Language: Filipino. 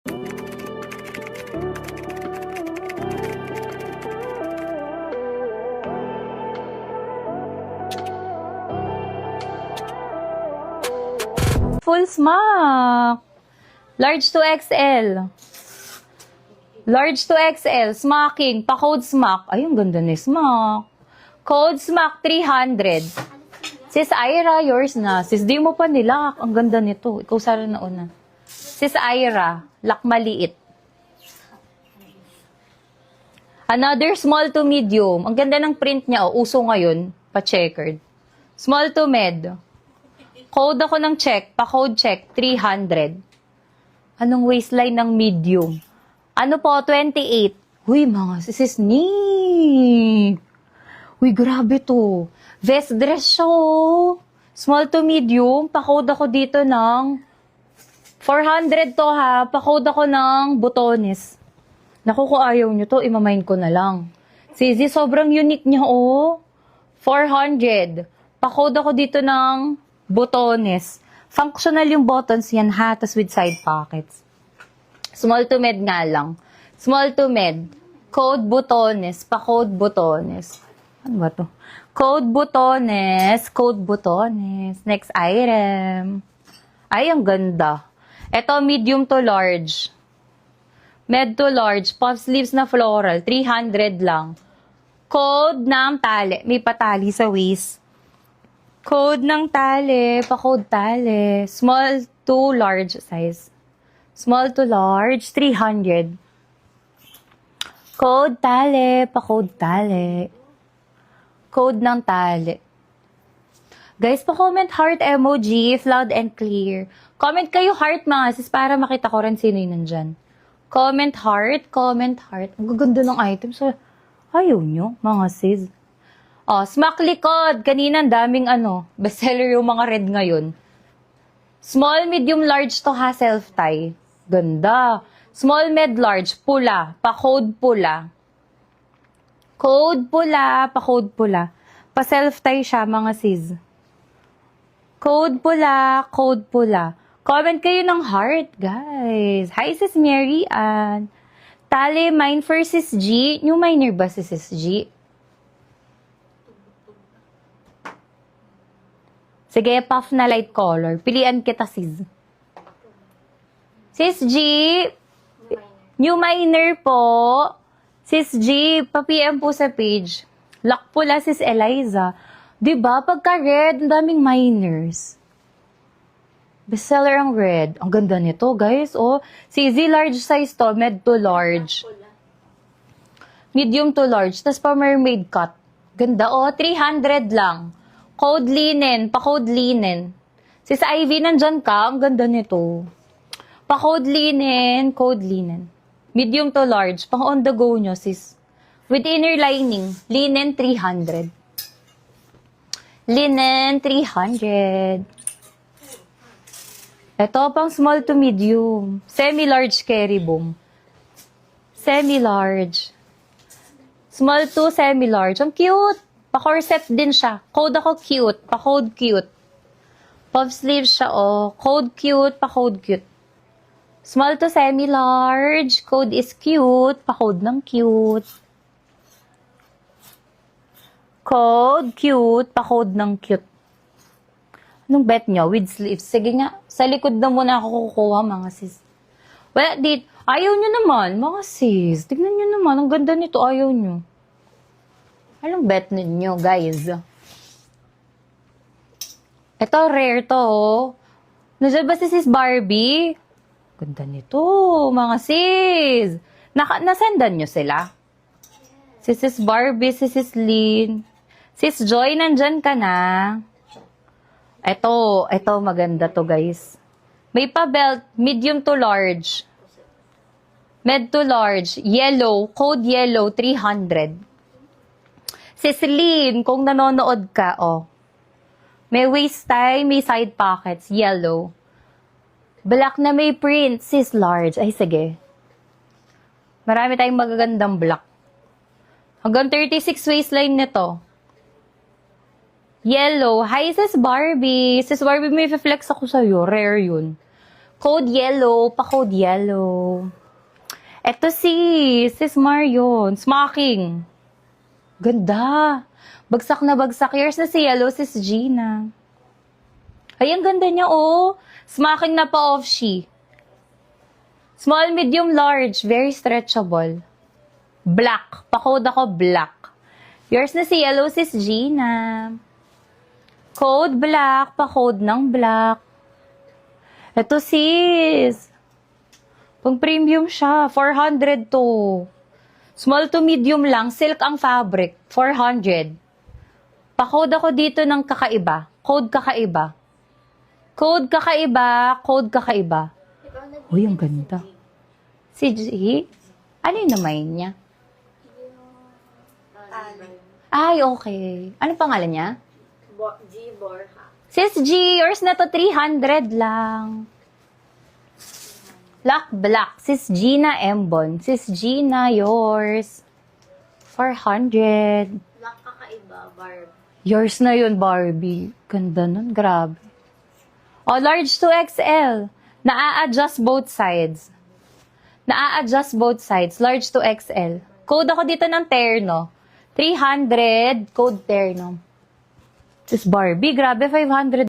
Full smock. Large to XL. Large to XL. Smocking. Pa-code smock. Ay, ang ganda ni smock. Code smock 300. Sis Ira, yours na. Sis, di mo pa nilak. Ang ganda nito. Ikaw sana na una. Sis Ira, lak maliit. Another small to medium. Ang ganda ng print niya. Oh, uso ngayon. Pa-checkered. Small to med. Code ako ng check. Pa-code check. 300. Anong waistline ng medium? Ano po? 28. Huy, mga sis ni. Huy, grabe to. Vest dress siya, oh. Small to medium. Pa-code ako dito ng 400 to, ha. Pa-code ako ng botones. Naku, kung ayaw nyo to, imamain ko na lang. Sisi, sobrang unique niya, oh. 400. Pa-code ako dito ng botones. Functional yung buttons yan, ha. Tas with side pockets. Small to med nga lang. Small to med. Code botones. Pa-code botones. Ano ba to? Code botones. Code botones. Next item. Ay, ang ganda. Ito, medium to large. Med to large. Puff sleeves na floral. 300 lang. Code ng tali. May patali sa waist. Code ng tali. Pa-code tali. Small to large size. Small to large. 300. Code tali. Pa-code tali. Code ng tali. Guys, pa-comment heart emoji if loud and clear. Comment kayo heart mga sis para makita ko rin sino yung nandyan. Comment heart. Comment heart. Ang gaganda ng item. So, ayaw nyo mga sis. Oh, smack likod. Kanina daming bestseller yung mga red ngayon. Small, medium, large to ha, self-tie. Ganda. Small, med, large, pula. Pa-code pula. Code pula, pa-code pula. Pa-self-tie siya, mga sis. Code pula, code pula. Comment kayo ng heart, guys. Hi, sis Mary Ann. Tali, mine for sis G. New minor ba si sis G? Sige, puff na light color. Pilian kita, sis. Sis G, new minor po. Sis G, pa-PM po sa page. Lock pula, sis Eliza. Diba, pagka red, ang daming minors. Bestseller ang red. Ang ganda nito, guys. Oh, CZ large size to, med to large. Medium to large. Tapos pa mermaid cut. Ganda, oh, 300 lang. Code linen, pa-code linen. Sis Ivy, nandyan ka? Ang ganda nito. Pa-code linen, code linen. Medium to large, pang on the go nyo, sis. With inner lining, linen 300. Linen 300. Ito, pang small to medium. Semi-large carry boom. Semi-large. Small to semi-large. Ang cute. Pa-corset din siya. Code ako cute. Pa-code cute. Puff sleeves siya, oh. Code cute. Pa-code cute. Small to semi-large. Code is cute. Pa-code ng cute. Code cute. Pa-code ng cute. Anong bet nyo? With sleeves. Sige nga. Sa likod na muna ako kukuha, mga sis. Well, ayaw nyo naman, mga sis. Tignan nyo naman. Ang ganda nito. Ayaw nyo. Anong bet ninyo, guys? Ito, rare to, oh. Nandiyan ba si sis Barbie? Ganda nito, mga sis. Nasendan nyo sila? Si sis Barbie, si sis Lynn. Sis Joy, nandyan ka na? Ito, maganda to, guys. May pa-belt, medium to large. Med to large, yellow, code yellow, 300. Sis Lynn, kung nanonood ka, oh. May waist tie, may side pockets, yellow. Black na may print, sis large. Ay, sige. Marami tayong magagandang black. Hanggang 36 waistline nito. Yellow. Hi, sis Barbie. Sis Barbie, may flex ako sa'yo. Rare yun. Code yellow, pa-code yellow. Eto Sis Marion, smacking. Ganda. Bagsak na bagsak. Yours na si yellow, Sis Gina. Ay, ang ganda niya, oh. Smacking na pa-off she. Small, medium, large. Very stretchable. Black. Pa-code ako, black. Yours na si yellow, Sis Gina. Code black, pa-code ng black. Ito sis. Pang premium siya, 400 to. Small to medium lang, silk ang fabric, 400. Pa-code ako dito ng kakaiba. Code kakaiba. Code kakaiba, code kakaiba. Uy, ang ganda. Si G? Ano yung naman niya? Ay, okay. Ano pangalan niya? G. Borja. Sis G, yours na to 300 lang. Black. Sis Gina Embon. Sis Gina, yours. 400. Black kakaiba, Barb. Yours na yun, Barbie. Ganda nun, grabe. O, large to XL. Naa-adjust both sides. Naa-adjust both sides. Large to XL. Code ako dito ng terno. 300, code terno. Sis Barbie, grabe, 500